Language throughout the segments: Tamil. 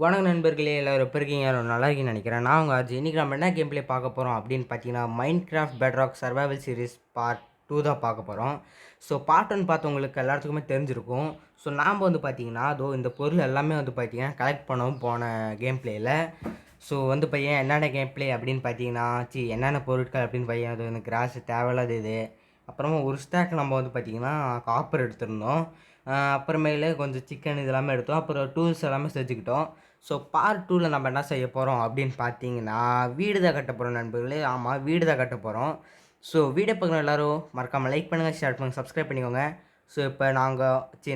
வணக்கம் நண்பர்களே, எல்லோரும் எப்போ இருக்கீங்க? எல்லாரும் நல்லா இருக்கீங்கன்னு நினைக்கிறேன். நான் உங்கள் ஆர்ஜி. இன்றைக்கி நம்ம என்ன கேம் ப்ளே பார்க்க போகிறோம் அப்படின்னு பார்த்தீங்கன்னா, Minecraft Petrarch survival series part 2 தான் பார்க்க போகிறோம். ஸோ பார்ட் 1 பார்த்தவங்களுக்கு எல்லாத்துக்குமே தெரிஞ்சிருக்கும். ஸோ நாம் வந்து பார்த்தீங்கன்னா, அதோ இந்த பொருள் எல்லாமே வந்து பார்த்தீங்கன்னா கலெக்ட் பண்ணவும் போன கேம் ப்ளேயில். ஸோ வந்து பையன் என்னென்ன கேம் ப்ளே அப்படின்னு பார்த்தீங்கன்னா, என்னென்ன பொருட்கள் அப்படின்னு பையன் அது வந்து கிராஸ் தேவையில்லாத இது. அப்புறமா ஒரு ஸ்டாக் நம்ம வந்து பார்த்தீங்கன்னா காப்பர் எடுத்திருந்தோம். அப்புறமேலு கொஞ்சம் சிக்கன் இதெல்லாமே எடுத்தோம். அப்புறம் டூல்ஸ் எல்லாமே செஞ்சுக்கிட்டோம். ஸோ பார்ட் 2ல நம்ம என்ன செய்ய போகிறோம் அப்படின்னு பார்த்தீங்கன்னா, வீடு தான் கட்ட போகிறோம் நண்பர்களே. ஆமாம், வீடு தான் கட்ட போகிறோம். ஸோ வீடியோ பார்க்குற எல்லோரும் மறக்காமல் லைக் பண்ணுங்கள், ஷேர் பண்ணுங்கள், சப்ஸ்கிரைப் பண்ணிக்கோங்க. ஸோ இப்போ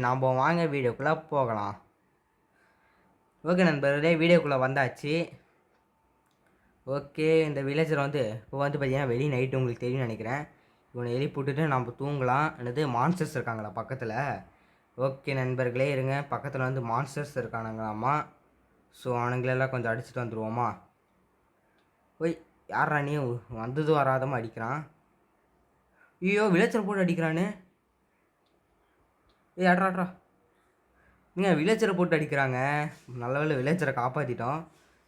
நாம் வாங்க வீடியோக்குள்ளே போகலாம். ஓகே நண்பர்களே, வீடியோக்குள்ளே வந்தாச்சு. ஓகே, இந்த வில்லேஜர் வந்து இப்போ வந்து பார்த்தீங்கன்னா வெளியே நைட்டு உங்களுக்கு தெரியும்னு நினைக்கிறேன். இவனை எழுப்பிவிட்டுட்டு நம்ம தூங்கலாம். என்னது மான்ஸ்டர்ஸ் இருக்காங்களா பக்கத்தில்? ஓகே நண்பர்களே, இருங்க. பக்கத்தில் வந்து மான்ஸ்டர்ஸ் இருக்கானுங்களாமா. ஸோ அவனுங்களெல்லாம் கொஞ்சம் அடிச்சுட்டு வந்துடுவோமா? ஓய், யாரா நீ? வந்ததும் வராதமாக அடிக்கிறான். ஐயோ, விளைச்சல் போட்டு அடிக்கிறானே. ஏய், அட்ரா நீங்கள் விளைச்சரை போட்டு அடிக்கிறாங்க. நல்ல வேலை விளைச்சரை காப்பாற்றிட்டோம்.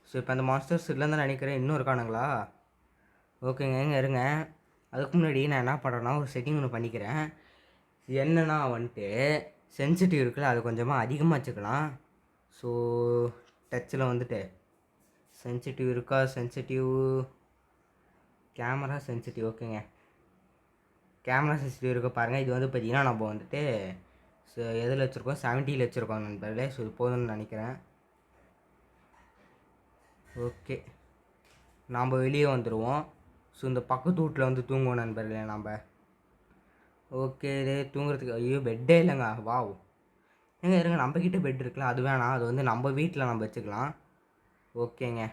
ஸோ இப்போ அந்த மான்ஸ்டர்ஸ் இல்லைன்னு தான் நினைக்கிறேன். இன்னும் இருக்கானுங்களா? ஓகேங்க, எங்கே இருங்க. அதுக்கு முன்னாடி நான் என்ன பண்ணுறேன்னா ஒரு செட்டிங் ஒன்று பண்ணிக்கிறேன். என்னன்னா வந்துட்டு சென்சிட்டிவ் இருக்குல்ல, அது கொஞ்சமாக அதிகமாக வச்சுக்கலாம். ஸோ டச்சில் வந்துட்டு சென்சிட்டிவ் இருக்கா? Sensitive camera sensitive. ஓகேங்க, கேமரா சென்சிட்டிவ் இருக்க பாருங்கள். இது வந்து பார்த்திங்கன்னா நம்ம வந்துட்டு எதில் வச்சுருக்கோம்? 70ல் வச்சுருக்கோம் நண்பர்களே. ஸோ இது போதும்னு நினைக்கிறேன். ஓகே, நாம் வெளியே வந்துடுவோம். ஸோ இந்த பக்கத்து வீட்டில் வந்து தூங்குவோம் நண்பர்களே நம்ம. ஓகே, இதே தூங்குறதுக்கு ஐயோ பெட்டே இல்லைங்க. வாவ், ஏங்க இருங்க, நம்மக்கிட்ட பெட் இருக்குல்ல, அது வேணாம். அது வந்து நம்ம வீட்டில் நம்ம வச்சுக்கலாம். ஓகேங்க.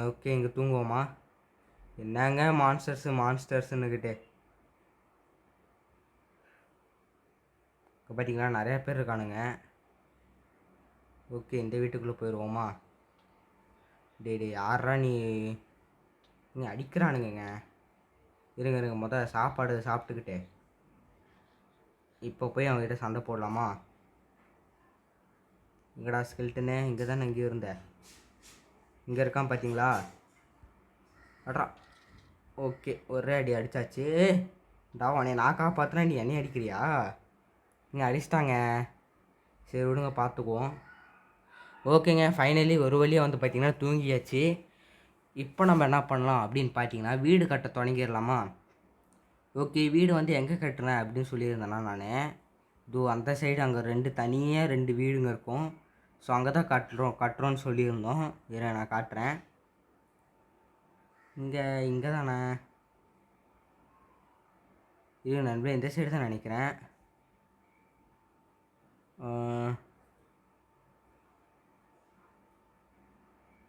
ஓகே, இங்கே தூங்குவோமா? என்னங்க மான்ஸ்டர்ஸுன்னுக்கிட்டு இப்போ பார்த்தீங்களா நிறையா பேர் இருக்கானுங்க. ஓகே, இந்த வீட்டுக்குள்ளே போயிடுவோமா? டே யாரா நீ? இங்கே அடிக்கிறானுங்க. இருங்க மொதல் சாப்பாடு சாப்பிட்டுக்கிட்டு இப்போ போய் அவங்ககிட்ட சண்டை போடலாமா? இங்கடா ஸ்கெல்ட்டுன்னு? இங்கே தானே எங்கேயும் இருந்த. இங்கே இருக்கான் பார்த்தீங்களா? அட்ரா. ஓகே, ஒரே அடி அடித்தாச்சு. டாவானே, நான் காப்பாற்றினா நீ என்னைய அடிக்கிறியா? நீங்கள் அடிச்சிட்டாங்க. சரி விடுங்க, பார்த்துக்குவோம். ஓகேங்க, ஃபைனலி ஒரு வழியாக வந்து பார்த்திங்கன்னா தூங்கியாச்சு. இப்போ நம்ம என்ன பண்ணலாம் அப்படின்னு பார்த்தீங்கன்னா வீடு கட்ட தொடங்கிடலாமா? ஓகே, வீடு வந்து எங்கே கட்டுறேன் அப்படின்னு சொல்லியிருந்தேன்னா நான் அந்த சைடு அங்கே தனியாக 2 வீடுங்க இருக்கும். ஸோ அங்கே தான் கட்டுறோன்னு சொல்லியிருந்தோம். இதை நான் காட்டுறேன். இங்கே தானே இது நண்பர்களே, இந்த சைடு தான் நினைக்கிறேன்.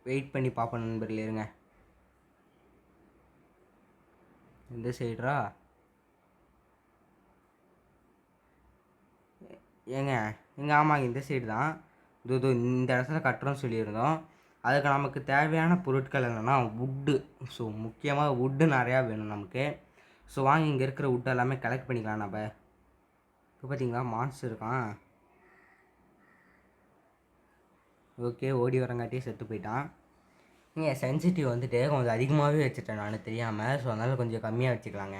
வெயிட் பண்ணி பார்ப்போம் நண்பர்கள், இருங்க. இந்த சைடா? ஏங்க ஆமாங்க, இந்த சைடு தான். இந்த இடத்துல கட்டுறோன்னு சொல்லியிருந்தோம். அதுக்கு நமக்கு தேவையான பொருட்கள் என்னென்னா வுட்டு. ஸோ முக்கியமாக வுட்டு நிறையா வேணும் நமக்கு. ஸோ வாங்க, இங்கே இருக்கிற வுட்டு எல்லாமே கலெக்ட் பண்ணிக்கலாம் நம்ம. இப்போ பார்த்தீங்களா மான்ஸ்டர் இருக்கான். ஓகே, ஓடி வரங்காட்டியே செத்து போயிட்டான். இங்கே சென்சிட்டிவ் வந்துட்டு கொஞ்சம் அதிகமாகவே வச்சுட்டேன் நான் தெரியாமல். ஸோ அதனால் கொஞ்சம் கம்மியாக வச்சுக்கலாங்க.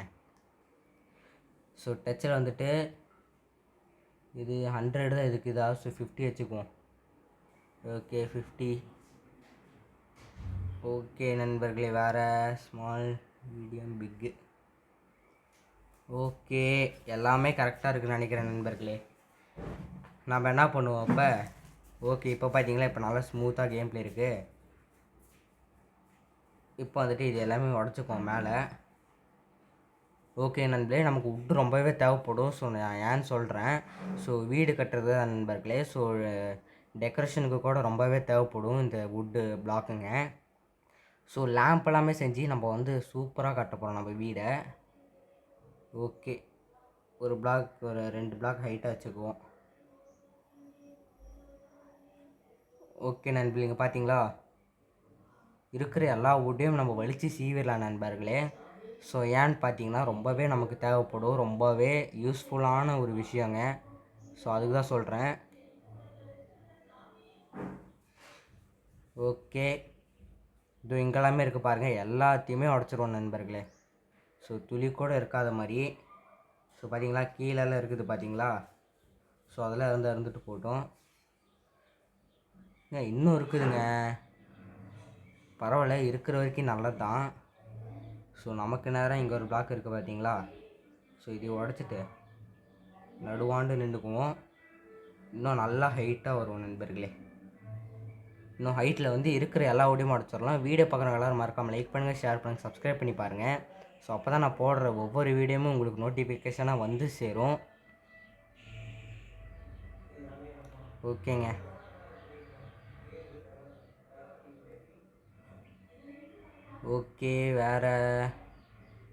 ஸோ டச்சில் வந்துட்டு இது 100 தான் இதுக்கு. இதாவது 50 வச்சுக்குவோம். ஓகே, 50. ஓகே நண்பர்களே, வேறு ஸ்மால், மீடியம், பிக்கு. ஓகே, எல்லாமே கரெக்டாக இருக்குதுன்னு நினைக்கிறேன் நண்பர்களே. நம்ம என்ன பண்ணுவோம் இப்போ? ஓகே, இப்போ பார்த்தீங்களா இப்போ நல்லா ஸ்மூத்தாக கேம் ப்ளே இருக்குது. இப்போ வந்துட்டு இது எல்லாமே உடச்சிக்குவோம் மேலே. ஓகே நண்பர்களே, நமக்கு வுட்டு ரொம்பவே தேவைப்படும். ஸோ நான் ஏன்னு சொல்கிறேன். ஸோ வீடு கட்டுறது தான் நண்பர்களே. ஸோ டெக்கரேஷனுக்கு கூட ரொம்பவே தேவைப்படும் இந்த வுட்டு பிளாக்குங்க. ஸோ லேம்ப் எல்லாமே செஞ்சு நம்ம வந்து சூப்பராக கட்ட போகிறோம் நம்ம வீடை. ஓகே, ஒரு 2 பிளாக் ஹைட்டாக வச்சுக்குவோம். ஓகே நண்பர்களே, இங்கே பார்த்தீங்களா இருக்கிற எல்லா வுட்டையும் நம்ம வலித்து சீவிடலாம் நண்பர்களே. ஸோ ஏன்னு பார்த்தீங்கன்னா ரொம்பவே நமக்கு தேவைப்படும். ரொம்பவே யூஸ்ஃபுல்லான ஒரு விஷயங்க. ஸோ அதுக்கு தான் சொல்கிறேன். ஓகே, இது இங்கெல்லாமே இருக்குது பாருங்கள், எல்லாத்தையுமே உடச்சிருவோம் நண்பர்களே. ஸோ துளி கூட இருக்காத மாதிரி. ஸோ பார்த்தீங்களா, கீழெல்லாம் இருக்குது பார்த்தீங்களா. ஸோ அதெல்லாம் இருந்துட்டு போட்டோம். இன்னும் இருக்குதுங்க, பரவாயில்ல, இருக்கிற வரைக்கும் நல்லது தான். ஸோ நமக்கு நேரம் இங்கே ஒரு பிளாக் இருக்குது பார்த்தீங்களா. ஸோ இதை உடச்சிட்டு நடுவாண்டு நின்றுக்குவோம். இன்னும் நல்லா ஹைட்டாக வரும் நண்பர்களே. இன்னும் ஹைட்டில் வந்து இருக்கிற எல்லா ஓடியும் உடச்சிடலாம். வீடியோ பார்க்குறவங்க எல்லோரும் மறக்காமல் லைக் பண்ணுங்கள், ஷேர் பண்ணுங்கள், சப்ஸ்கிரைப் பண்ணி பாருங்கள். ஸோ அப்போ தான் நான் போடுற ஒவ்வொரு வீடியோவும் உங்களுக்கு நோட்டிஃபிகேஷனாக வந்து சேரும். ஓகேங்க, ஓகே, வேறு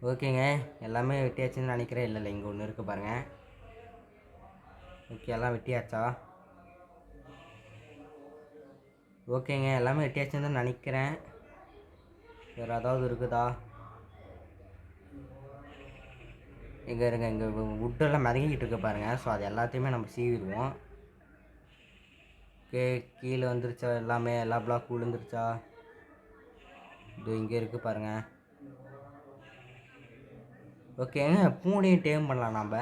ஓகேங்க, எல்லாமே வெட்டியாச்சுன்னு நினைக்கிறேன். இல்லை இங்கே ஒன்று இருக்குது பாருங்கள். ஓகே, எல்லாம் வெட்டியாச்சா? ஓகேங்க, எல்லாமே வெட்டியாச்சுன்னு தான் நினைக்கிறேன். வேறு ஏதாவது இருக்குதா? இங்கே இருங்க, இங்கே வுட்டெல்லாம் மிதங்கிக்கிட்டு இருக்கு பாருங்கள். ஸோ அது எல்லாத்தையுமே நம்ம சீவிடுவோம். ஓகே, கீழே வந்துருச்சா எல்லாமே, எல்லா பிளாக் விழுந்துருச்சா? இது இங்கே இருக்குது பாருங்கள். ஓகேங்க, பூனையும் டேம் பண்ணலாம் நம்ம.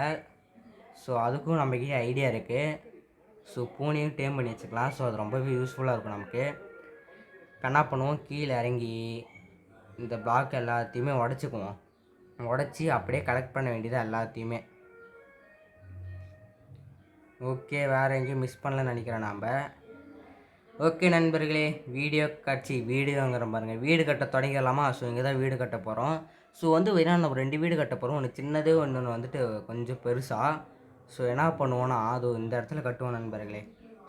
ஸோ அதுக்கும் நம்மக்கிட்ட ஐடியா இருக்குது. ஸோ பூனையும் டேம் பண்ணி வச்சுக்கலாம். ஸோ அது ரொம்பவே யூஸ்ஃபுல்லாக இருக்கும் நமக்கு. என்ன பண்ணுவோம், கீழே இறங்கி இந்த பிளாக் எல்லாத்தையுமே உடச்சிக்குவோம். உடச்சி அப்படியே கலெக்ட் பண்ண வேண்டியது எல்லாத்தையுமே. ஓகே, வேறு எங்கேயும் மிஸ் பண்ணலன்னு நினைக்கிறேன் நாம். ஓகே நண்பர்களே, வீடியோங்கிற பாருங்கள், வீடு கட்ட தொடங்கிடலாமா. ஸோ இங்கே தான் வீடு கட்ட போகிறோம். ஸோ வந்து நம்ம 2 வீடு கட்ட போகிறோம். ஒன்று சின்னது, ஒன்று வந்துட்டு கொஞ்சம் பெருசாக. ஸோ என்ன பண்ணுவோன்னா, அது இந்த இடத்துல கட்டுவோம் நண்பர்களே.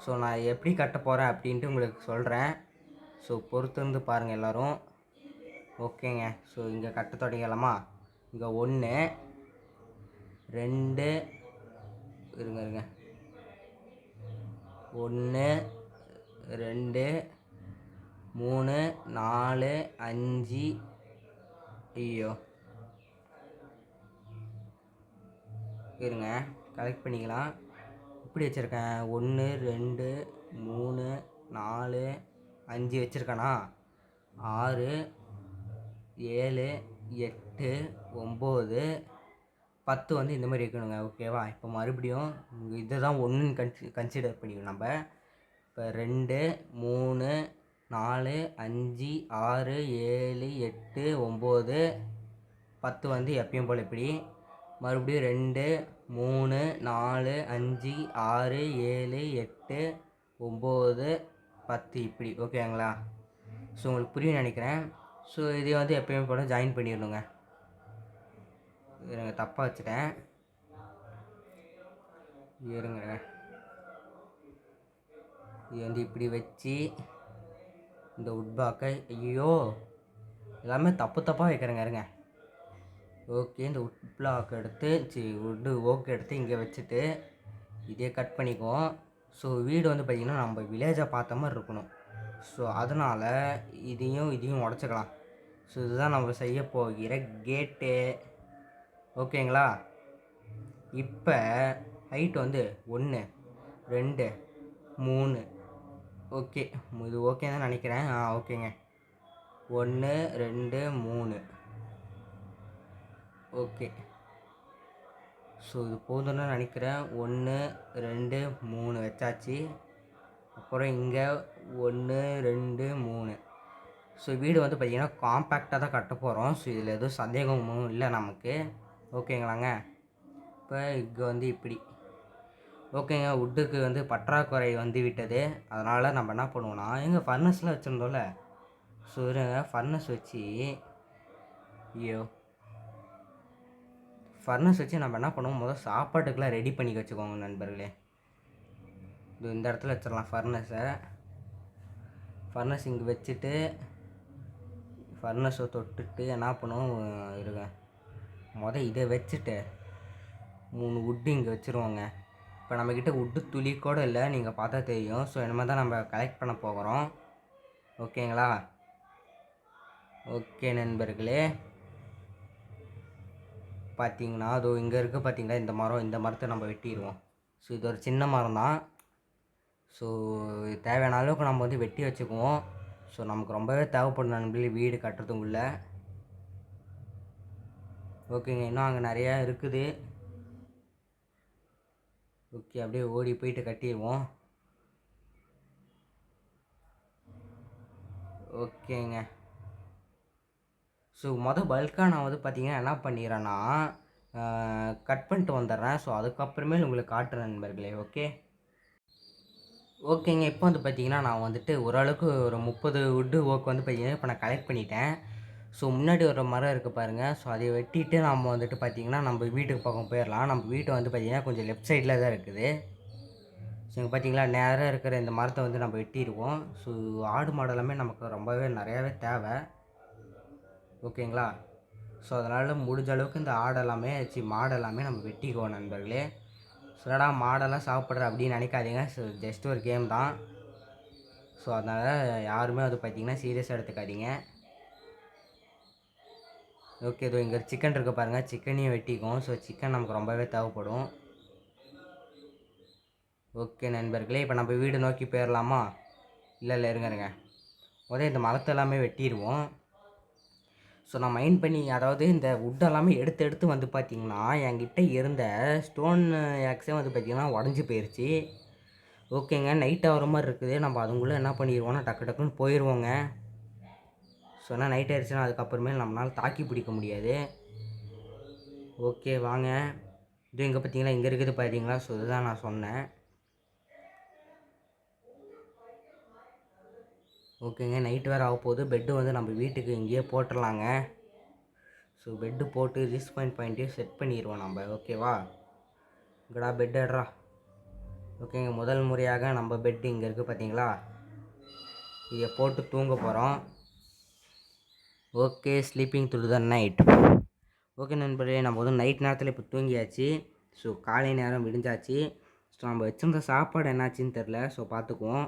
ஸோ நான் எப்படி கட்ட போகிறேன் அப்படின்ட்டு உங்களுக்கு சொல்கிறேன். ஸோ பொறுத்திருந்து பாருங்கள் எல்லோரும். ஓகேங்க, ஸோ இங்கே கட்ட தொடங்கிடலாமா. இங்கே 1 2 இருங்க 1 2 3 4 5. ஐயோ, இருங்க, கலெக்ட் பண்ணிக்கலாம். இப்படி வச்சுருக்கேன், 1 2 3 4 5 வச்சுருக்கேனா. 6 7 8 9 10 வந்து இந்த மாதிரி இருக்கணுங்க. ஓகேவா, இப்போ மறுபடியும் இதை தான் 1 கன்சிடர் பண்ணிக்கணும் நம்ம. இப்போ 2 3 4 5 6 7 8 9 10 வந்து எப்பயும் போல் இப்படி. மறுபடியும் 2 3 4 5 6 7 8 9 10 இப்படி. ஓகேங்களா, ஸோ உங்களுக்கு புரியும் நினைக்கிறேன். ஸோ இதை வந்து எப்பயும் போல் ஜாயின் பண்ணிடணுங்க. இருங்க, தப்பாக வச்சுட்டேன், இருங்க. இது வந்து இப்படி வச்சு இந்த உட் பாக்கை, ஐயோ எல்லாமே தப்பாக வைக்கிறேங்க. இருங்க, ஓகே, இந்த உட் பிளாக் எடுத்து உட்டு ஓகே எடுத்து இங்கே வச்சுட்டு இதே கட் பண்ணிக்குவோம். ஸோ வீடு வந்து பார்த்திங்கன்னா நம்ம வில்லேஜை பார்த்த மாதிரி இருக்கணும். ஸோ அதனால் இதையும் உடச்சிக்கலாம். ஸோ இதுதான் நம்ம செய்ய போகிற கேட்டு. ஓகேங்களா, இப்போ ஹைட் வந்து 1 2 3. ஓகே, இது ஓகே தான் நினைக்கிறேன். ஓகேங்க, 1 2 3. ஓகே, ஸோ இது போதும்னு நினைக்கிறேன். 1 2 3 வச்சாச்சு. அப்புறம் இங்கே 1 2 3. ஸோ வீடு வந்து பார்த்திங்கன்னா காம்பேக்டாக தான் கட்ட போகிறோம். ஸோ இதில் எதுவும் சந்தேகமும் இல்லை நமக்கு. ஓகேங்களாங்க, இப்போ இங்கே வந்து இப்படி. ஓகேங்க, உட்டுக்கு வந்து பற்றாக்குறை வந்து விட்டது. அதனால் நம்ம என்ன பண்ணுவோன்னா, எங்கள் ஃபர்னஸில் வச்சுருந்தோம்ல. ஸோ ஃபர்னஸ் வச்சு நம்ம என்ன பண்ணுவோம், முதல் சாப்பாட்டுக்கெலாம் ரெடி பண்ணி வச்சுக்கோங்க நண்பர்களே. இது இந்த இடத்துல வச்சிடலாம் ஃபர்னஸ் இங்கே வச்சுட்டு ஃபர்னஸை தொட்டுட்டு என்ன பண்ணுவோம், இருங்க, இதை வச்சுட்டு 3 உட்டு இங்கே வச்சுருவோங்க. இப்போ நம்மக்கிட்ட உட்டு துளி கூட இல்லை, நீங்கள் பார்த்தா தெரியும். ஸோ இனிமேல் தான் நம்ம கலெக்ட் பண்ண போகிறோம். ஓகேங்களா, ஓகே நண்பர்களே, பார்த்தீங்கன்னா அதோ இங்கே இருக்குது பார்த்தீங்களா, இந்த மரத்தை நம்ம வெட்டிடுவோம். ஸோ இது ஒரு சின்ன மரம் தான். ஸோ தேவையான அளவுக்கு நம்ம வந்து வெட்டி வச்சுக்குவோம். ஸோ நமக்கு ரொம்பவே தேவைப்படும் நண்பர்களே வீடு கட்டுறதுக்குள்ள. ஓகேங்க, இன்னும் அங்கே நிறையா இருக்குது. ஓகே, அப்படியே ஓடி போயிட்டு கட்டிடுவோம். ஓகேங்க. ஸோ பல்காக நான் வந்து பார்த்தீங்கன்னா என்ன பண்ணிடுறேன்னா கட் பண்ணிட்டு வந்துடுறேன். ஸோ அதுக்கப்புறமேல் உங்களுக்கு காட்டுறேன் நண்பர்களே. ஓகே ஓகேங்க. இப்போ வந்து பார்த்தீங்கன்னா நான் வந்துட்டு ஓரளவுக்கு ஒரு 30 வுட்டு ஓக் வந்து பார்த்தீங்கன்னா இப்போ நான் கலெக்ட் பண்ணிட்டேன். ஸோ முன்னாடி ஒரு மரம் இருக்குது பாருங்கள். ஸோ அதை வெட்டிட்டு நம்ம வந்துட்டு பார்த்தீங்கன்னா நம்ம வீட்டுக்கு பக்கம் போயிடலாம். நம்ம வீட்டை வந்து பார்த்தீங்கன்னா கொஞ்சம் லெஃப்ட் சைடில் தான் இருக்குது. ஸோ இங்கே பார்த்தீங்களா நேராக இருக்கிற இந்த மரத்தை வந்து நம்ம வெட்டிடுவோம். ஸோ ஆடு மாடெல்லாமே நமக்கு ரொம்பவே நிறையாவே தேவை. ஓகேங்களா? ஸோ அதனால் முடிஞ்ச அளவுக்கு இந்த ஆடெல்லாமே மாடெல்லாமே நம்ம வெட்டிக்குவோம் நண்பர்களே. சொல்லடா மாடெல்லாம் சாப்பிட்ற அப்படின்னு நினைக்காதீங்க. ஸோ ஜஸ்ட் ஒரு கேம் தான். ஸோ அதனால் யாருமே அது பார்த்தீங்கன்னா சீரியஸாக எடுத்துக்காதீங்க. ஓகே, இதோ இங்கே சிக்கன் இருக்குது பாருங்கள். சிக்கனையும் வெட்டிக்கும். ஸோ சிக்கன் நமக்கு ரொம்பவே தேவைப்படும். ஓகே நண்பர்களே, இப்போ நம்ம வீடு நோக்கி போயிடலாமா? இல்லை இருங்க. முதல்ல இந்த மரத்தை எல்லாமே வெட்டிடுவோம். ஸோ நான் மைண்ட் பண்ணி அதாவது இந்த வுட் எல்லாமே எடுத்து வந்து பார்த்திங்கன்னா என்கிட்ட இருந்த ஸ்டோன் ஆக்ஸே வந்து பார்த்திங்கன்னா உடஞ்சி போயிடுச்சு. ஓகேங்க, நைட் ஆகிற மாதிரி இருக்குது. நம்ம அதுக்குள்ளே என்ன பண்ணிடுவோம்னா டக்குன்னு போயிடுவோங்க. ஸோ ஆனால் நைட் ஆயிடுச்சுன்னா அதுக்கப்புறமே நம்மளால் தாக்கி பிடிக்க முடியாது. ஓகே வாங்க, இது இங்கே பார்த்தீங்கன்னா இங்கே இருக்குது பார்த்தீங்களா? ஸோ இதுதான் நான் சொன்னேன். ஓகேங்க, நைட் வேறு ஆக போகுது. பெட்டு வந்து நம்ம வீட்டுக்கு இங்கேயே போட்டுடலாங்க. ஸோ பெட்டு போட்டு பாயிண்ட்டையும் செட் பண்ணிடுவோம் நம்ம. ஓகேவா? இங்கடா பெட் எடுறா. ஓகேங்க, முதல் முறையாக நம்ம பெட்டு இங்கே இருக்குது பார்த்தீங்களா? இதை போட்டு தூங்க போகிறோம். Okay, sleeping through the night. Okay நண்பர்களே, நம்ம வந்து நைட் நேரத்தில் இப்போ தூங்கியாச்சு. ஸோ காலை நேரம் விடிஞ்சாச்சு. ஸோ நம்ம வச்சுருந்த சாப்பாடு என்னாச்சுன்னு தெரில. ஸோ பார்த்துக்குவோம்.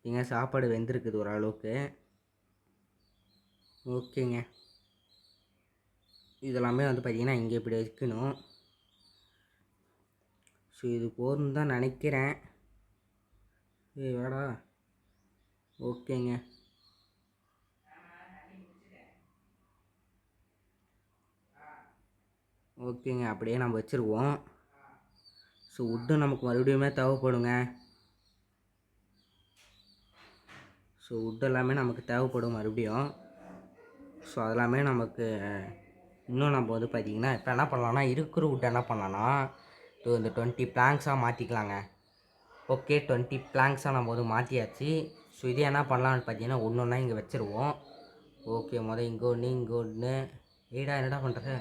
இங்கே சாப்பாடு வெந்திருக்குது ஓரளவுக்கு. ஓகேங்க, இதெல்லாமே வந்து பார்த்திங்கன்னா இங்கே இப்படி வைக்கணும். ஸோ இது போதும்னு தான் நினைக்கிறேன். வேடா. ஓகேங்க, ஓகேங்க, அப்படியே நம்ம வச்சுருவோம். ஸோ வுட்டு நமக்கு மறுபடியுமே தேவைப்படுங்க. ஸோ வுட் எல்லாமே நமக்கு தேவைப்படும் மறுபடியும். ஸோ அதெல்லாமே நமக்கு இன்னும் நம்ம வந்து பார்த்திங்கன்னா இப்போ என்ன பண்ணலான்னா இருக்கிற வுட் என்ன பண்ணலான்னா இந்த 20 பிளாங்க்ஸாக மாற்றிக்கலாங்க. ஓகே, 20 பிளாங்க்ஸாக நம்ம வந்து மாற்றியாச்சு. ஸோ இதே என்ன பண்ணலான்னு பார்த்தீங்கன்னா ஒன்று ஒன்றா இங்கே வச்சுருவோம். ஓகே, இங்கே ஒன்று. ஏடா என்னடா பண்ணுறது?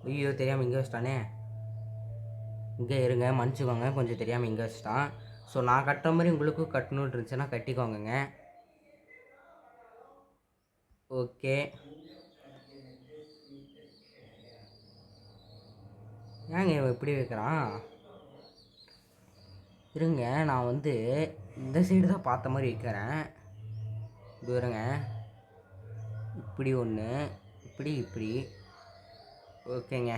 ஐயோ, தெரியாமல் இங்கே வச்சிட்டானே. இங்கே இருங்க, மன்னிச்சுக்கோங்க, கொஞ்சம் தெரியாமல் இங்கே வச்சிட்டான். ஸோ நான் கட்டுற மாதிரி உங்களுக்கும் கட்டணுன்னு இருந்துச்சுன்னா கட்டிக்கோங்க. ஓகே, ஏங்க இப்படி வைக்கிறான்? இருங்க, நான் வந்து இந்த சைடு தான் பார்த்த மாதிரி வைக்கிறேன். இது வருங்க, இப்படி ஒன்று, இப்படி. ஓகேங்க,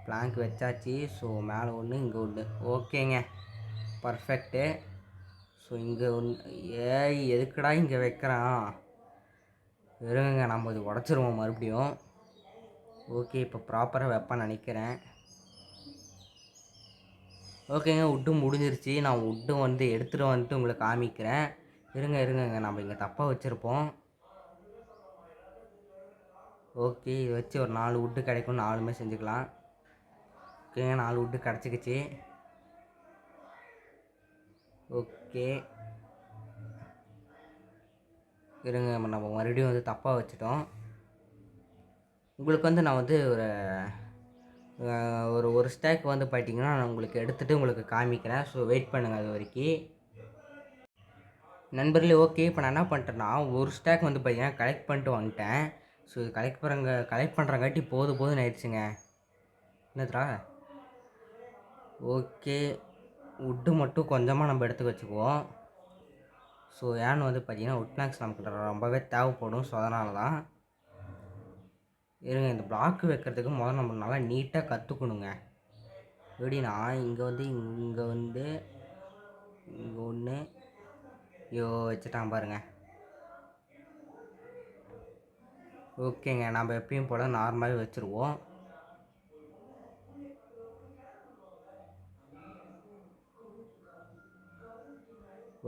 பிளாங்க் வச்சாச்சு. ஸோ மேலே ஒன்று, இங்கே ஒன்று. ஓகேங்க, பர்ஃபெக்ட்டு. ஸோ இங்கே ஒன்று. எதுக்குடா இங்கே வைக்கிறான்? இருங்க, நம்ம இது உடச்சிருவோம் மறுபடியும். ஓகே, இப்போ ப்ராப்பராக வைப்பான்னு நினைக்கிறேன். ஓகேங்க, வுட்டு முடிஞ்சிருச்சு. நான் வுட்டு வந்து எடுத்துகிட்டு வந்துட்டு உங்களுக்கு காமிக்கிறேன். இருங்கங்க, நம்ம இங்கே தப்பாக வச்சுருப்போம். ஓகே, இதை வச்சு ஒரு 4 வுட்டு கிடைக்கும். 4மே செஞ்சுக்கலாம். ஓகேங்க, 4 வுட்டு கிடச்சிக்கிச்சு. ஓகே, இருங்க, நம்ம மறுபடியும் வந்து தப்பாக வச்சுட்டோம். உங்களுக்கு வந்து நான் வந்து ஒரு ஸ்டாக் வந்து பார்த்தீங்கன்னா நான் உங்களுக்கு எடுத்துகிட்டு உங்களுக்கு காமிக்கிறேன். ஸோ வெயிட் பண்ணுங்கள் அது வரைக்கும் நண்பர்களே. ஓகே, இப்போ நான் என்ன பண்ணிட்டேன்னா ஒரு ஸ்டாக் வந்து பார்த்தீங்கன்னா கலெக்ட் பண்ணிட்டு வந்துட்டேன். ஸோ இது கலெக்ட் பண்ணுறங்காட்டி போதும்னு ஆயிடுச்சுங்க. என்னதுடா? ஓகே, வுட்டு மட்டும் கொஞ்சமாக நம்ம எடுத்து வச்சுக்குவோம். ஸோ ஏன்னு வந்து பார்த்தீங்கன்னா வுட் பிளாங்க்ஸ் நமக்கு ரொம்பவே தேவைப்படும். ஸோ அதனால தான். இருங்க, இந்த பிளாக்கு வைக்கிறதுக்கு முதல்ல நம்ம நல்லா நீட்டாக கற்றுக்கணுங்க. எப்படின்னா இங்கே வந்து இங்கே ஒன்று, ஐயோ வச்சுட்டான் பாருங்க. ஓகேங்க, நம்ம எப்பயும் போல் நார்மலாகவே வச்சுருவோம்.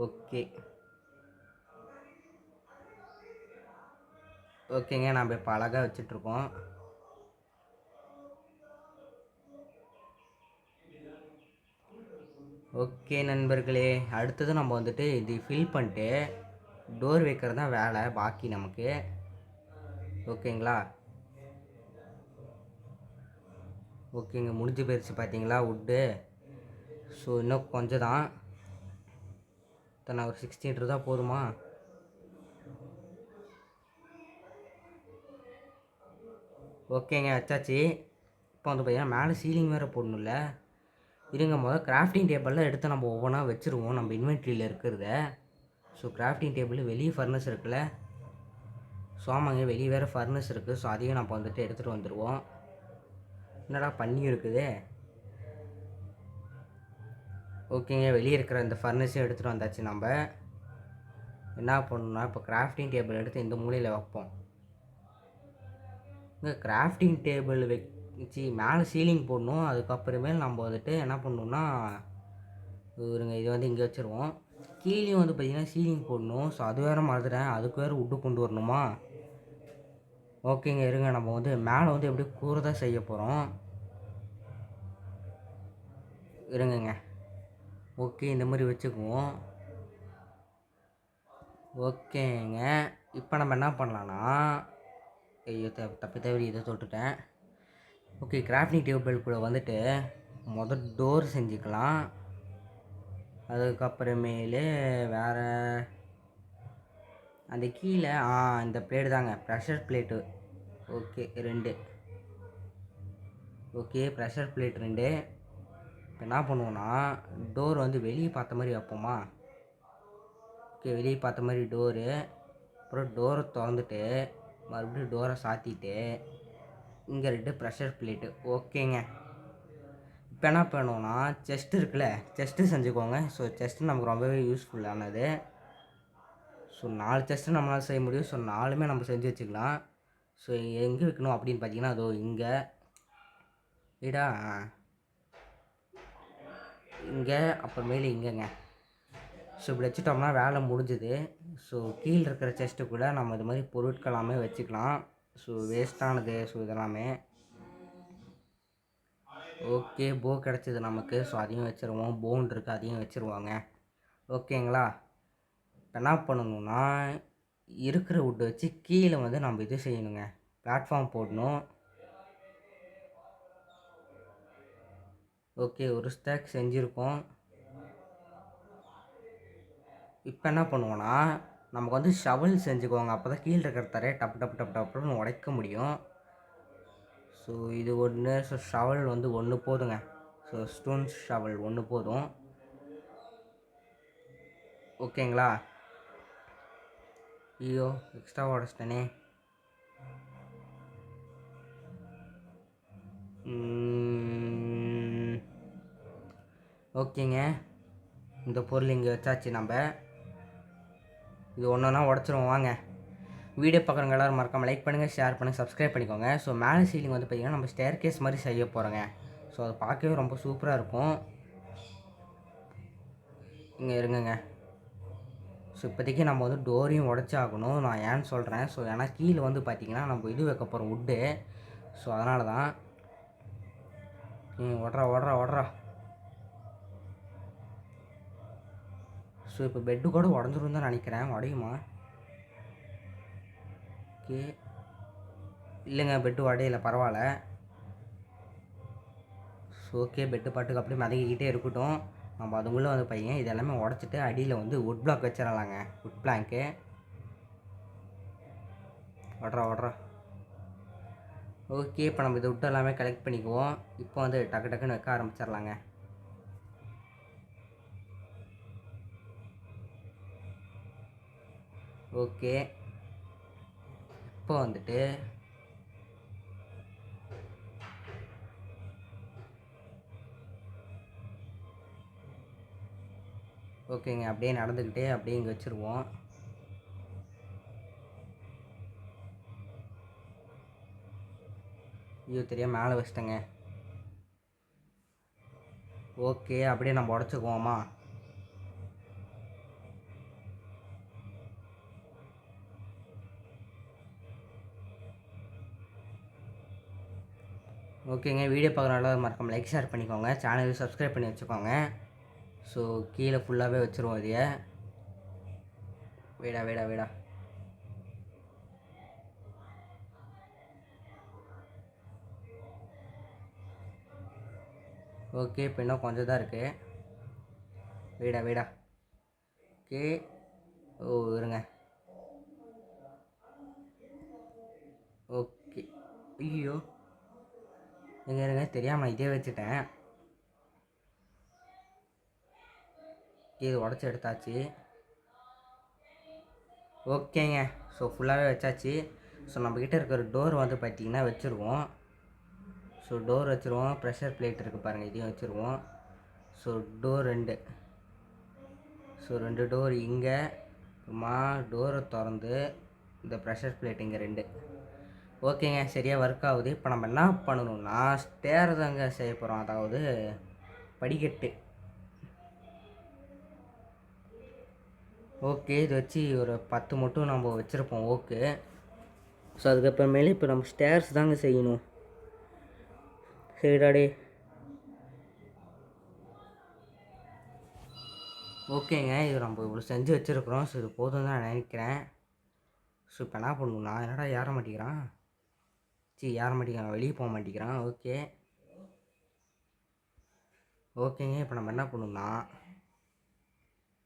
ஓகே ஓகேங்க, நம்ம இப்போ அழகாக வச்சிட்ருக்கோம். ஓகே நண்பர்களே, அடுத்தது நம்ம வந்துட்டு இது ஃபில் பண்ணிட்டு டோர் வைக்கிறது தான் வேலை பாக்கி நமக்கு. ஓகேங்களா? ஓகேங்க, முடிஞ்சு போயிடுச்சு பார்த்தீங்களா வுட்டு. ஸோ இன்னும் கொஞ்சம் தான், நான் ஒரு 16 இருந்தால் போதுமா? ஓகேங்க வச்சாச்சு. இப்போ வந்து பார்த்தீங்கன்னா மேலே சீலிங் வேறு போடணும்ல. இருங்க, முதல் கிராஃப்டிங் டேபிளில் எடுத்து நம்ம ஒவ்வொன்றா வச்சுருவோம் நம்ம இன்வென்ட்ரியில் இருக்கிறத. ஸோ கிராஃப்டிங் டேபிள் வெளியே ஃபர்னஸ் இருக்குல்ல. ஸோ ஆமாங்க, வெளியே வேறு ஃபர்னஸ் இருக்குது. ஸோ அதையும் நம்ம வந்துட்டு எடுத்துகிட்டு வந்துடுவோம். என்னடா பண்ணி இருக்குது. ஓகேங்க, வெளியே இருக்கிற இந்த ஃபர்னஸையும் எடுத்துகிட்டு வந்தாச்சு. நம்ம என்ன பண்ணணும்னா இப்போ கிராஃப்டிங் டேபிள் எடுத்து இந்த மூலையில் வைப்போம். இங்கே கிராஃப்டிங் டேபிள் வச்சு மேலே சீலிங் போடணும். அதுக்கப்புறமேல் நம்ம வந்துட்டு என்ன பண்ணணும்னா, இருங்க இது வந்து இங்கே வச்சுருவோம். கீழேயும் வந்து பார்த்திங்கன்னா சீலிங் போடணும். ஸோ அது வேறு மறந்துட்டேன், அதுக்கு வேறு வுட்டு கொண்டு வரணுமா? ஓகேங்க இருங்க, நம்ம வந்து மேலே வந்து எப்படி கூரை தான் செய்ய போகிறோம். இருங்கங்க. ஓகே, இந்த மாதிரி வச்சுக்குவோம். ஓகேங்க, இப்போ நம்ம என்ன பண்ணலான்னா, ஐயோ தவறி இதை தொட்டுட்டேன். ஓகே, கிராஃப்டிங் டேபிள் கூட வந்துட்டு முதல் டோர் செஞ்சுக்கலாம். அதுக்கப்புறமேலு வேறு அந்த கீழே இந்த பிளேட்டு தாங்க, pressure plate. Okay 2. Okay pressure plate 2. இப்போ என்ன பண்ணுவோன்னா, டோர் வந்து வெளியே பார்த்த மாதிரி வைப்போமா? ஓகே, வெளியே பார்த்த மாதிரி டோரு. அப்புறம் டோரை திறந்துட்டு மறுபடியும் டோரை சாத்திட்டு இங்கே 2 ப்ரெஷர் பிளேட்டு. ஓகேங்க, இப்போ என்ன பண்ணுவோன்னா, செஸ்ட்டு இருக்குல்ல, செஸ்ட்டு செஞ்சுக்கோங்க. ஸோ செஸ்ட்டு நமக்கு ரொம்பவே யூஸ்ஃபுல்லானது. ஸோ 4 செஸ்ட்டு நம்மளால் செய்ய முடியும். ஸோ 4மே நம்ம செஞ்சு வச்சுக்கலாம். ஸோ எங்கே வைக்கணும் அப்படின்னு பார்த்தீங்கன்னா, அதோ இங்கே இடா இங்கே அப்புறமேலு இங்கேங்க. ஸோ இப்படி வச்சுட்டோம்னா வேலை முடிஞ்சுது. ஸோ கீழே இருக்கிற செஸ்ட்டுக்குள்ளே நம்ம இது மாதிரி பொருட்களாமே வச்சுக்கலாம். ஸோ வேஸ்ட்டானது ஸோ இதெல்லாமே. ஓகே, போ கிடச்சிது நமக்கு. ஸோ அதையும் வச்சுருவோம். போன் இருக்குது, அதையும் வச்சுருவாங்க. ஓகேங்களா? இப்போ என்ன பண்ணணுன்னா, இருக்கிற வுட்டை வச்சு கீழே வந்து நம்ம இது செய்யணுங்க, பிளாட்ஃபார்ம் போடணும். ஓகே, ஒரு ஸ்டாக் செஞ்சுருக்கோம். இப்போ என்ன பண்ணுவோன்னா, நமக்கு வந்து ஷவல் செஞ்சுக்கோங்க. அப்போ தான் கீழே இருக்கிற தரையை டப்பு டப்பு டப்பு டப்புன்னு உடைக்க முடியும். ஸோ இது ஒன்று. ஸோ ஷவல் வந்து 1 போதுங்க. ஸோ ஸ்டோன் ஷவல் 1 போதும். ஓகேங்களா? ஐயோ எக்ஸ்ட்ரா உடச்சிட்டேனே. ஓகேங்க, இந்த பொருள் இங்கே வச்சாச்சு. நம்ம இது ஒன்று ஒன்றா உடச்சிருவோம். வாங்க, வீடியோ பார்க்குறவங்க எல்லோரும் மறக்காமல் லைக் பண்ணுங்கள், ஷேர் பண்ணுங்கள், சப்ஸ்கிரைப் பண்ணிக்கோங்க. ஸோ மேலே சீலிங் வந்து பார்த்திங்கன்னா நம்ம ஸ்டேர் கேஸ் மாதிரி செய்ய போகிறோங்க. ஸோ அது பார்க்கவே ரொம்ப சூப்பராக இருக்கும். இங்கே இருங்கங்க. ஸோ இப்போதைக்கு நம்ம வந்து டோரையும் உடச்சாகணும். நான் ஏன்னு சொல்கிறேன். ஸோ ஏன்னா கீழே வந்து பார்த்திங்கன்னா நம்ம இது வைக்க போகிறோம், வுட்டு. ஸோ அதனால தான். ஓடுறா. ஸோ இப்போ பெட்டு கூட உடஞ்சிரும் தான் நினைக்கிறேன். உடையுமா? ஓகே, இல்லைங்க, பெட்டு உடையில, பரவாயில்ல. ஸோ ஓகே, பெட்டு பாட்டுக்கு அப்படியே மதங்கிக்கிட்டே இருக்கட்டும். நம்ம அதுக்குள்ளே வந்து பையன் இது எல்லாமே உடச்சிட்டு அடியில் வந்து வுட் பிளாக் வச்சிடலாங்க, வுட் பிளாங்க்கு. ஓடுறா. ஓகே, இப்போ நம்ம இது வுட் எல்லாமே கலெக்ட் பண்ணிக்குவோம். இப்போ வந்து டக்கு டக்குன்னு வைக்க ஆரம்பிச்சிடலாங்க. ஓகே, இப்போ வந்துட்டு ஓகேங்க, அப்படியே நடந்துக்கிட்டே அப்படியே இங்கே வச்சுருவோம். ஐயோ தெரியாம மேலே வச்சிட்டேங்க. ஓகே, அப்படியே நம்ம உடச்சிக்குவோமா. ஓகேங்க, வீடியோ பார்க்குறனால மறக்காம லைக் ஷேர் பண்ணிக்கோங்க, சேனலுக்கு சப்ஸ்கிரைப் பண்ணி வச்சுக்கோங்க. ஸோ கீழே ஃபுல்லாகவே வச்சுருவோம் இதைய. வேடா வேடா வேடா. ஓகே, இப்போ இன்னும் கொஞ்சம் தான் இருக்குது. வீடா வீடா. ஓகே. ஓ இருங்க. ஓகே. ஐயோ எங்க இருங்க, தெரியாமல் இதே வச்சுட்டேன். இது உடச்சி எடுத்தாச்சு. ஓகேங்க, ஸோ ஃபுல்லாகவே வச்சாச்சு. ஸோ நம்மக்கிட்ட இருக்கிற டோர் வந்து பார்த்திங்கன்னா வச்சுருவோம். ஸோ டோர் வச்சுருவோம். ப்ரெஷர் பிளேட் இருக்குது பாருங்கள், இதையும் வச்சுருவோம். So door 2. ஸோ 2 டோர் இங்கே. அப்புறமா டோரை திறந்து இந்த ப்ரெஷர் பிளேட் இங்கே 2. ஓகேங்க, சரியாக ஒர்க் ஆகுது. இப்போ நம்ம என்ன பண்ணணும்னா ஸ்டேர் தாங்க செய்ய போகிறோம், அதாவது படிக்கட்டு. ஓகே, இது வச்சு ஒரு 10 மட்டும் நம்ம வச்சுருப்போம். ஓகே, ஸோ அதுக்கப்புறமேலே இப்போ நம்ம ஸ்டேர்ஸ் தாங்க செய்யணும். சரிடாடே. ஓகேங்க, இது நம்ம இவ்வளோ செஞ்சு வச்சுருக்குறோம். ஸோ இது போதும் தான் நினைக்கிறேன். ஸோ இப்போ என்ன பண்ணணும்னா, என்னடா ஏற மாட்டேங்கிறான், ஏற மாட்டேங்கிறான், வெளியே போக மாட்டேங்கிறான். ஓகே ஓகேங்க, இப்போ நம்ம என்ன பண்ணணும்னா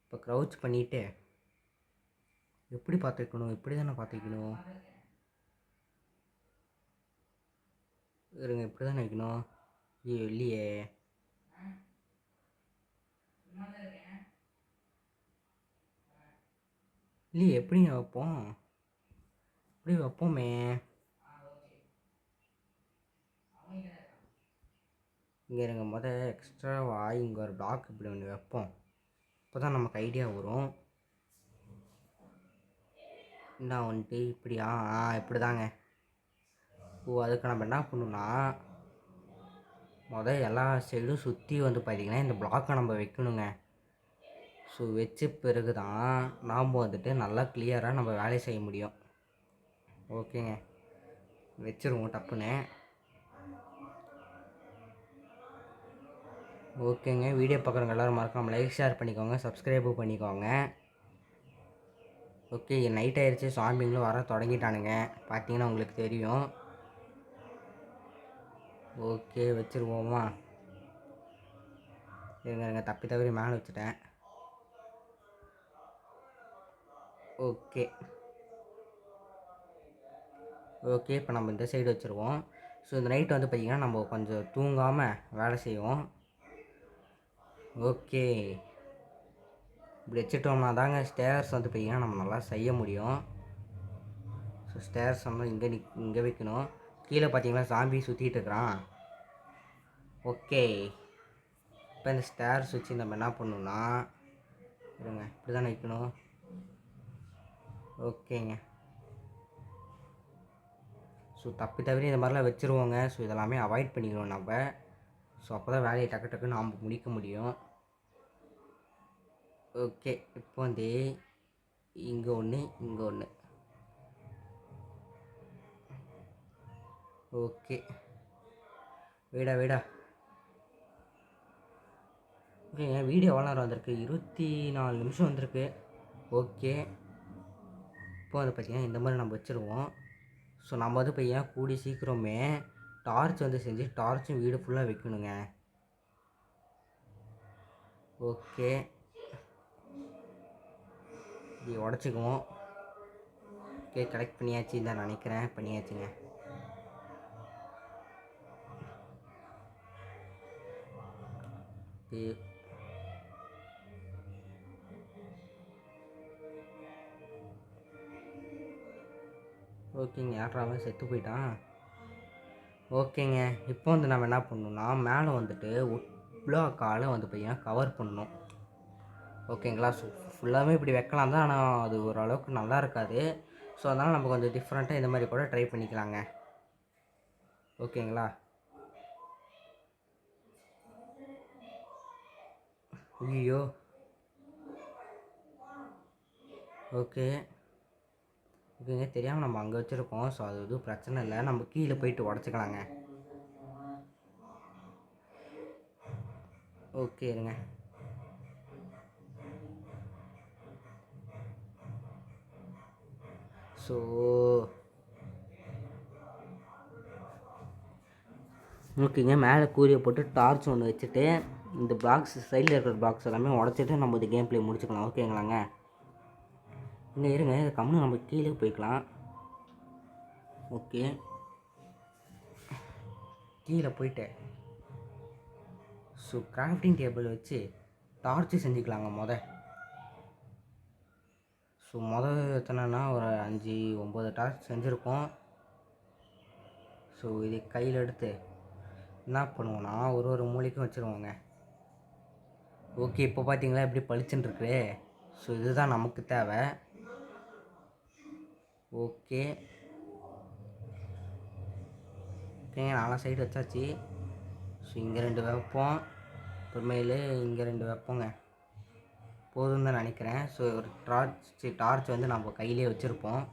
இப்போ க்ரௌச் பண்ணிவிட்டு எப்படி பார்த்து வைக்கணும், இப்படி தானே பார்த்து வைக்கணும். இருங்க, இப்படி தானே வைக்கணும். ஐயோ இல்லையே. இல்லையே, எப்படிங்க வைப்போம், இப்படி வைப்போமே. இங்கே இருங்க, எக்ஸ்ட்ராவாக இங்கே ஒரு பிளாக் இப்படி ஒன்று வைப்போம். இப்போ தான் நமக்கு ஐடியா வரும். என்ன வந்துட்டு இப்படியா? இப்படி தாங்க. ஓ, அதுக்கு நம்ம என்ன பண்ணணும்னா எல்லா சைடும் சுற்றி வந்து பார்த்திங்கன்னா இந்த பிளாக்கை நம்ம வைக்கணுங்க. ஸோ வச்ச பிறகு தான் நாம் வந்துட்டு நல்லா கிளியராக நம்ம வேலையை செய்ய முடியும். ஓகேங்க, வச்சுருவோம் டப்புன்னு. ஓகேங்க, வீடியோ பார்க்குறவங்க எல்லோரும் மறக்காமல் லைக் ஷேர் பண்ணிக்கோங்க, சப்ஸ்கிரைபும் பண்ணிக்கோங்க. ஓகே, நைட் ஆயிடுச்சு, சாமிங்களும் வர தொடங்கிட்டானுங்க, பார்த்தீங்கன்னா உங்களுக்கு தெரியும். ஓகே, வச்சுருவோமா. இருங்க, தவறி மேலே வச்சுட்டேன். ஓகே ஓகே, இப்போ நம்ம இந்த சைடு வச்சுருவோம். ஸோ இந்த நைட்டு வந்து பார்த்திங்கன்னா நம்ம கொஞ்சம் தூங்காமல் வேலை செய்வோம். ஓகே, இப்படி வச்சுட்டோம்னா தாங்க ஸ்டேர்ஸ் வந்து பார்த்திங்கன்னா நம்ம நல்லா செய்ய முடியும். ஸோ ஸ்டேர்ஸ் வந்து இங்கே வைக்கணும். கீழே பார்த்தீங்கன்னா சாம்பி சுற்றிட்டு இருக்கிறான். ஓகே, இப்போ இந்த ஸ்டேர்ஸ் வச்சு நம்ம என்ன பண்ணணும்னா இருங்க, இப்படி தானே வைக்கணும். ஓகேங்க, ஸோ தவறி இந்த மாதிரிலாம் வச்சுருவோங்க. ஸோ இதெல்லாமே அவாய்ட் பண்ணிக்கணும் நம்ம. ஸோ அப்போ தான் வேலையை டக்கு டக்குன்னு நாம் முடிக்க முடியும். ஓகே, இப்போ வந்து இங்கே ஒன்று, இங்கே ஒன்று. ஓகே, வீடா வீடா. ஓகேங்க, வீடியோ எவ்வளோ நேரம் வந்திருக்கு, 24 நிமிஷம் வந்திருக்கு. ஓகே, இப்போ வந்து பார்த்திங்கன்னா இந்த மாதிரி நம்ம வச்சுருவோம். ஸோ நம்ம வந்து பையன் கூடி சீக்கிரமே டார்ச் வந்து செஞ்சு டார்ச்சும் வீடு ஃபுல்லாக வைக்கணுங்க. ஓகே, இது உடச்சிக்குவோம். ஓகே, கலெக்ட் பண்ணியாச்சு தான் நினைக்கிறேன், பண்ணியாச்சுங்க. ஓகேங்க, யாராவது செத்து போயிட்டான். ஓகேங்க, இப்போ வந்து நம்ம என்ன பண்ணணும்னா மேலே வந்துட்டு பிளாக்கால் வந்து பையன் கவர் பண்ணணும். ஓகேங்களா. ஸோ ஃபுல்லாகவே இப்படி வைக்கலாம் தான், ஆனால் அது ஓரளவுக்கு நல்லா இருக்காது. ஸோ அதனால் நம்ம கொஞ்சம் டிஃப்ரெண்ட்டாக இந்த மாதிரி கூட ட்ரை பண்ணிக்கலாங்க. ஓகேங்களா. ஐயோ. ஓகே ஓகேங்க, தெரியாமல் நம்ம அங்கே வச்சுருக்கோம். ஸோ அது எதுவும் பிரச்சனை இல்லை, நம்ம கீழே போயிட்டு உடச்சிக்கலாங்க. ஓகே இருங்க. ஸோ ஓகேங்க, மேலே கூரியை போட்டு டார்ச் ஒன்று வச்சுட்டு இந்த பாக்ஸ் சைடில் இருக்கிற பாக்ஸ் எல்லாமே உடச்சிட்டு நம்ம இந்த கேம் ப்ளே முடிச்சுக்கலாம். ஓகேங்களாங்க. இங்கே இருங்க, கம்முன்னு நம்ம கீழே போய்க்கலாம். ஓகே, கீழே போயிட்டு ஸோ கிராஃப்டிங் டேபிள் வச்சு டார்ச்சு செஞ்சுக்கலாங்க. ஸோ எத்தனைன்னா ஒரு 5-9 டார்ச் செஞ்சுருக்கோம். ஸோ இது கையில் எடுத்து என்ன பண்ணுவோன்னா ஒரு மூலைக்கும் வச்சுருவோங்க. ஓகே, இப்போ பார்த்தீங்களா எப்படி பளிச்சுன்னு இருக்கு. ஸோ இதுதான் நமக்கு தேவை. ஓகே ஓகேங்க, 4 சைடு வச்சாச்சு. ஸோ இங்கே 2 வைப்போம், அப்புறமேலு இங்கே 2 வைப்போங்க, போதும் தான் நினைக்கிறேன். ஸோ ஒரு டார்ச் வந்து நம்ம கையிலே வச்சுருப்போம்.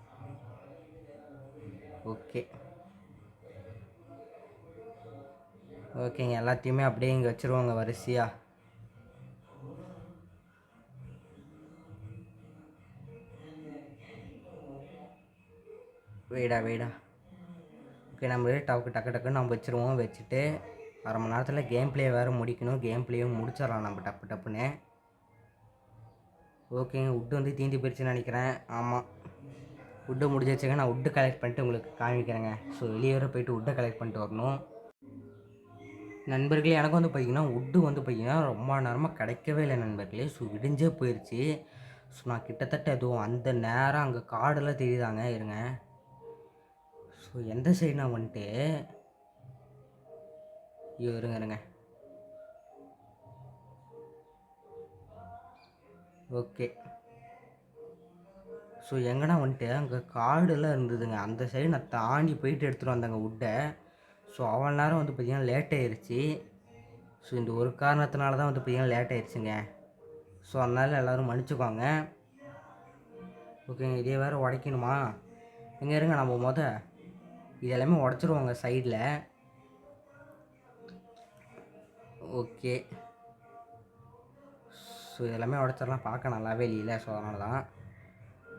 ஓகே ஓகேங்க, எல்லாத்தையுமே அப்படியே இங்கே வச்சுருவோங்க வரிசையாக. வெயிடா. ஓகே, நம்ம டக்குன்னு நம்ம வச்சுருவோம். வச்சுட்டு அரை மணி நேரத்தில் கேம் ப்ளே வேறு முடிக்கணும். கேம் ப்ளேயும் முடிச்சிடலாம் நம்ம டப்புன்னு. ஓகேங்க, உட்டு வந்து தீண்டி போயிடுச்சுன்னு நினைக்கிறேன். ஆமாம், உட்டு முடிஞ்சிச்சுங்க. நான் உட்டு கலெக்ட் பண்ணிட்டு உங்களுக்கு காமிக்கிறேங்க. ஸோ வெளியே வர போய்ட்டு உட்டை கலெக்ட் பண்ணிட்டு வரணும். நண்பர்களே, எனக்கு வந்து பார்த்திங்கன்னா உட்டு வந்து பார்த்திங்கன்னா ரொம்ப நேரமாக கிடைக்கவே இல்லை நண்பர்களே. ஸோ விடிஞ்சே போயிடுச்சு. ஸோ நான் கிட்டத்தட்ட எதுவும் அந்த நேரம் அங்கே காடெல்லாம் தெரியுதாங்க. இருங்க, ஸோ எந்த சைடு நான் வந்துட்டு இருங்க. ஓகே, ஸோ எங்கன்னா வந்துட்டு அங்கே காடெல்லாம் இருந்ததுங்க. அந்த சைடு நான் தாண்டி போயிட்டு எடுத்துகிட்டு வந்தேங்க உட்டை. ஸோ அவ்வளோ நேரம் வந்து பார்த்திங்கன்னா லேட் ஆயிடுச்சு. ஸோ இந்த ஒரு காரணத்தினால தான் வந்து பார்த்திங்கன்னா லேட் ஆயிடுச்சுங்க. ஸோ அதனால் எல்லோரும் மன்னிச்சுக்கோங்க. ஓகேங்க, இதே வேறு உடைக்கணுமா? எங்கே இருங்க, நம்ம இது எல்லாமே உடச்சிருவோங்க சைடில். ஓகே, ஸோ இதெல்லாமே உடச்சிடலாம், பார்க்க நல்லாவே இல்லை. ஸோ அதனால தான்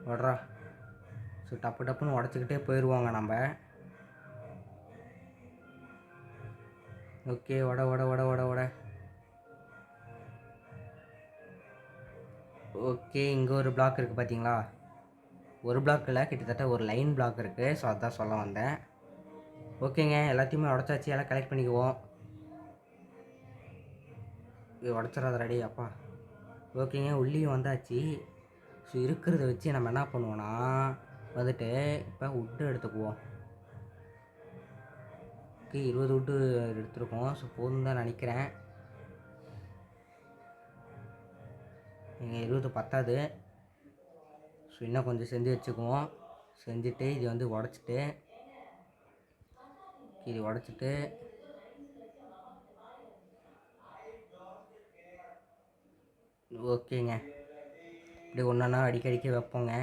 உடறா. ஸோ டப்புன்னு உடச்சிக்கிட்டே போயிடுவோங்க நம்ம. ஓகே, உட. ஓகே, இங்கே ஒரு பிளாக் இருக்குது பார்த்தீங்களா? ஒரு பிளாக் இல்லை, கிட்டத்தட்ட ஒரு லைன் பிளாக் இருக்குது. ஸோ அதுதான் சொல்ல வந்தேன். ஓகேங்க, எல்லாத்தையுமே உடச்சாச்சு, எல்லாம் கலெக்ட் பண்ணிக்குவோம். உடச்சிடாத ரெடி அப்பா. ஓகேங்க, உள்ளேயும் வந்தாச்சு. ஸோ இருக்கிறத வச்சு நம்ம என்ன பண்ணுவோன்னா வந்துட்டு இப்போ உட்டு எடுத்துக்குவோம். ஓகே, 20 உட்டு எடுத்துருக்கோம். ஸோ போதும் தான் நினைக்கிறேன். நீங்கள் 20 பத்தாது. ஸோ இன்னும் கொஞ்சம் செஞ்சு வச்சுக்குவோம். செஞ்சுட்டு இது வந்து உடச்சிட்டு இது உடச்சிட்டு ஓகேங்க, இப்படி ஒன்றா அடிக்கடிக்க வைப்போங்க.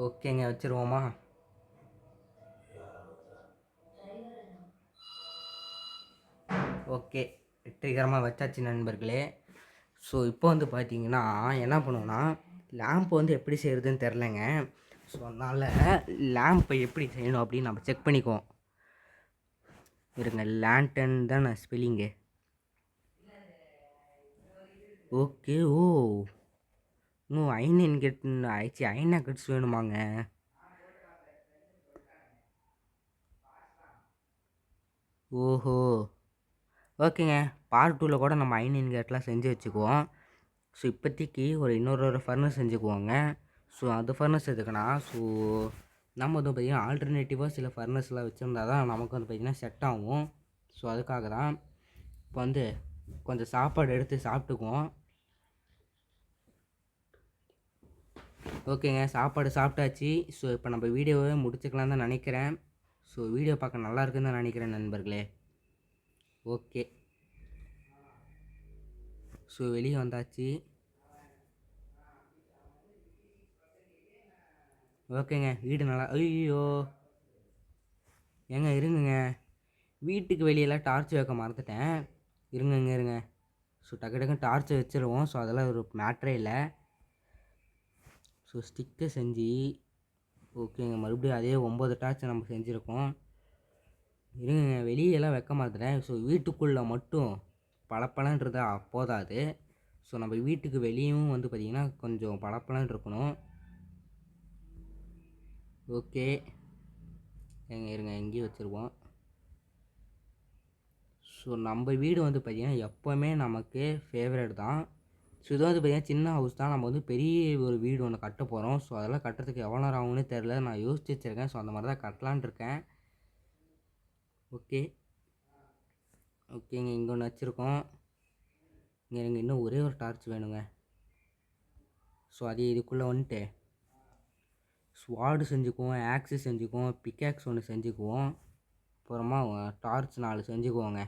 ஓகேங்க, வச்சுருவோமா? ஓகே, வெற்றிகரமாக வச்சாச்சு நண்பர்களே. ஸோ இப்போ வந்து பார்த்தீங்கன்னா என்ன பண்ணுவோன்னா லேம்ப் வந்து எப்படி செய்கிறதுன்னு தெரிலங்க. ஸோ அதனால் லேம்பை எப்படி செய்யணும் அப்படின்னு நம்ம செக் பண்ணிக்குவோம். இருங்க, லேண்டன் தான் நான் ஸ்பெல்லிங்கு. ஓகே, இன்னும் ஐநன் கெட் ஆயிடுச்சு. ஐநா கட்ஸ் வேணுமாங்க? ஓஹோ, ஓகேங்க, பார்ட் 2ல் கூட நம்ம ஐநன் கேட்லாம் செஞ்சு வச்சுக்குவோம். ஸோ இப்போதைக்கு இன்னொரு ஃபர்னஸ் செஞ்சுக்குவோங்க. ஸோ அது ஃபர்னஸ் எதுக்குன்னா, ஸோ நம்ம வந்து பார்த்திங்கன்னா ஆல்டர்னேட்டிவாக சில ஃபர்னஸ்லாம் வச்சுருந்தா தான் நமக்கு வந்து பார்த்திங்கன்னா செட் ஆகும். ஸோ அதுக்காக தான் இப்போ வந்து கொஞ்சம் சாப்பாடு எடுத்து சாப்பிட்டுக்குவோம். ஓகேங்க, சாப்பாடு சாப்பிட்டாச்சு. ஸோ இப்போ நம்ம வீடியோவை முடிச்சுக்கலாம் தான் நினைக்கிறேன். ஸோ வீடியோ பார்க்க நல்லா இருக்குன்னு தான் நினைக்கிறேன் நண்பர்களே. ஓகே, ஸோ வெளியே வந்தாச்சு. ஓகேங்க, வீடு நல்லா ஐயோ ஏங்க இருங்குங்க, வீட்டுக்கு வெளியெல்லாம் டார்ச் வைக்க மறந்துட்டேன். இருங்க. ஸோ டக்கு டார்ச்சை வச்சுருவோம். ஸோ அதெல்லாம் ஒரு மேட்ரே இல்லை. ஸோ ஸ்டிக்கை செஞ்சு ஓகேங்க, மறுபடியும் அதே 9 டார்ச் நம்ம செஞ்சுருக்கோம். இருங்க, வெளியெல்லாம் வைக்க மாட்டேன். ஸோ வீட்டுக்குள்ளே மட்டும் பளபளன்றது போதாது. ஸோ நம்ம வீட்டுக்கு வெளியும் வந்து பார்த்திங்கன்னா கொஞ்சம் பளபளன்னு இருக்கணும். ஓகே இருங்க எங்கேயும் வச்சுருவோம். ஸோ நம்ம வீடு வந்து பார்த்திங்கன்னா எப்போவுமே நமக்கு ஃபேவரட் தான். ஸோ இது வந்து பார்த்திங்கன்னா சின்ன ஹவுஸ் தான். நம்ம வந்து பெரிய ஒரு வீடு ஒன்று கட்ட போகிறோம். ஸோ அதெல்லாம் கட்டுறதுக்கு எவ்வளோ நேரம் ஆகும்னு தெரில. நான் யோசிச்சு வச்சுருக்கேன். ஸோ அந்த மாதிரி தான் கட்டலான் இருக்கேன். ஓகேங்க, இங்கே ஒன்று வச்சுருக்கோம். இங்கே எனக்கு இன்னும் ஒரே ஒரு டார்ச் வேணுங்க. ஸோ அதே இதுக்குள்ளே வந்துட்டு ஸ்வாடு செஞ்சுக்குவோம், ஆக்ஸு செஞ்சுக்குவோம், பிக்காக்ஸ் ஒன்று செஞ்சுக்குவோம், அப்புறமா டார்ச் 4 செஞ்சுக்குவோங்க.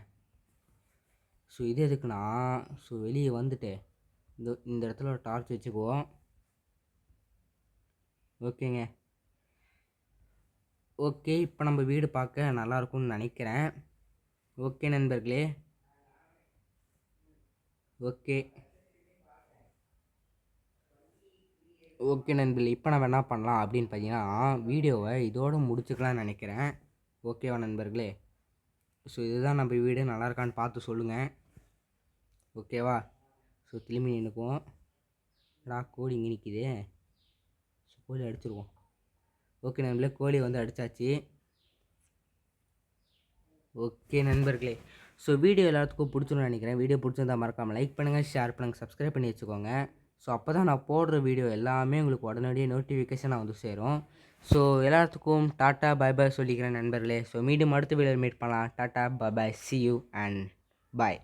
ஸோ இது எதுக்குன்னா, ஸோ வெளியே வந்துட்டு இந்த இடத்துல ஒரு டார்ச் வச்சுக்குவோம். ஓகேங்க, ஓகே இப்போ நம்ம வீடு பார்க்க நல்லாயிருக்கும்னு நினைக்கிறேன். ஓகே நண்பர்களே, ஓகே நண்பர்களே, இப்போ நம்ம என்ன பண்ணலாம் அப்படின்னு பார்த்தீங்கன்னா வீடியோவை இதோடு முடிச்சுக்கலாம்னு நினைக்கிறேன். ஓகேவா நண்பர்களே? ஸோ இதுதான் நம்ம வீடு, நல்லா இருக்கான்னு பார்த்து சொல்லுங்கள். ஓகேவா? ஸோ திரும்பி நின்றுக்குவோம். கோழி இங்கே நிற்கிது. ஸோ கோழி அடிச்சிருவோம். ஓகே நண்பர்களே, கோழி வந்து அடித்தாச்சு. ஓகே நண்பர்களே, ஸோ வீடியோ எல்லாத்துக்கும் பிடிச்சிருன்னு நினைக்கிறேன். வீடியோ பிடிச்சிருந்தா மறக்காமல் லைக் பண்ணுங்கள், ஷேர் பண்ணுங்கள், சப்ஸ்கிரைப் பண்ணி வச்சுக்கோங்க. ஸோ அப்போ தான் நான் போடுற வீடியோ எல்லாமே உங்களுக்கு உடனடியாக நோட்டிஃபிகேஷனாக வந்து சேரும். ஸோ எல்லாத்துக்கும் டாட்டா பை பாய் சொல்லிக்கிறேன் நண்பர்களே. ஸோ மீண்டும் அடுத்த வீடியோவில் மீட் பண்ணலாம். Tata bye bye, C you and bye.